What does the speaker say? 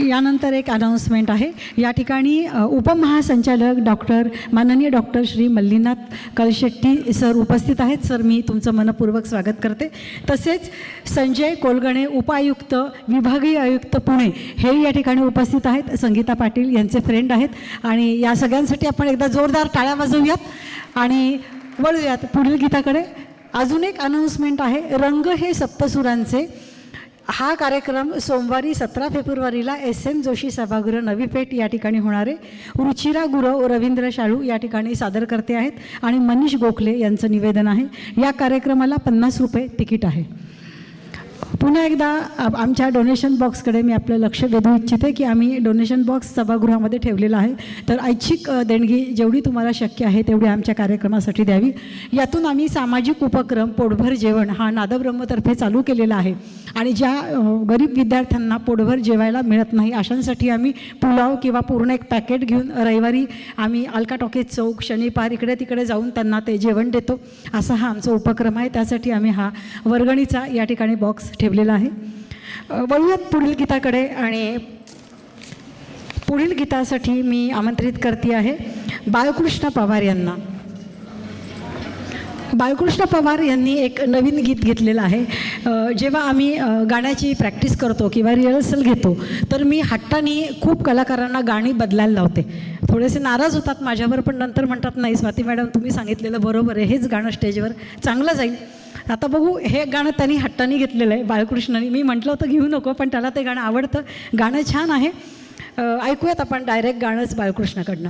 यानंतर एक अनाउन्समेंट आहे. या ठिकाणी उपमहासंचालक माननीय डॉक्टर श्री मल्लीनाथ कलशेट्टी सर उपस्थित आहेत. सर, मी तुमचं मनपूर्वक स्वागत करते. तसेच संजय कोलगणे उपायुक्त विभागीय आयुक्त पुणे हे या ठिकाणी उपस्थित आहेत. संगीता पाटील यांचे फ्रेंड आहेत आणि या सगळ्यांसाठी आपण एकदा जोरदार टाळ्या वाजवूयात आणि वळूयात पुढील गीताकडे. अजून एक अनाउन्समेंट आहे. रंग हे सप्तसुरांचे हा कार्यक्रम सोमवारी 17 फेब्रुवारीला SM जोशी सभागृह नवी पेठ या ठिकाणी होणार आहे. रुचिरा गुरव रवींद्र शाळू या ठिकाणी सादर करते आहेत आणि मनीष गोखले यांचं निवेदन आहे. या कार्यक्रमाला 50 रुपये तिकीट आहे. पुन्हा एकदा आमच्या डोनेशन बॉक्सकडे मी आपलं लक्ष वेधू इच्छिते की आम्ही डोनेशन बॉक्स सभागृहामध्ये ठेवलेला आहे. तर ऐच्छिक देणगी जेवढी तुम्हाला शक्य आहे तेवढी आमच्या कार्यक्रमासाठी द्यावी. यातून आम्ही सामाजिक उपक्रम पोटभर जेवण हा नादब्रह्मतर्फे चालू केलेला आहे आणि ज्या गरीब विद्यार्थ्यांना पोटभर जेवायला मिळत नाही अशांसाठी आम्ही पुलाव किंवा पूर्ण एक पॅकेट घेऊन रविवारी आम्ही अलका टॉकीज चौक शनिवार इकडे तिकडे जाऊन त्यांना ते जेवण देतो. असा हा आमचा उपक्रम आहे. त्यासाठी आम्ही हा वर्गणीचा या ठिकाणी बॉक्स ठेवलेला आहे. वळूयात पुढील गीताकडे आणि पुढील गीतासाठी मी आमंत्रित करते आहे बाळकृष्ण पवार यांना. बाळकृष्ण पवार यांनी एक नवीन गीत घेतलेलं आहे. जेव्हा आम्ही गाण्याची प्रॅक्टिस करतो किंवा रिहर्सल घेतो तर मी हट्टाने खूप कलाकारांना गाणी बदलायला लावते. थोडेसे नाराज होतात माझ्यावर, पण नंतर म्हणतात नाही स्वाती मॅडम तुम्ही सांगितलेलं बरोबर आहे, हेच गाणं स्टेजवर चांगलं जाईल. आता बघू, हे गाणं त्यांनी हट्टाने घेतलेलं आहे बाळकृष्णाने. मी म्हटलं होतं घेऊ नको, पण त्याला ते गाणं आवडतं. गाणं छान आहे. ऐकूयात आपण डायरेक्ट गाणंच बाळकृष्णाकडनं.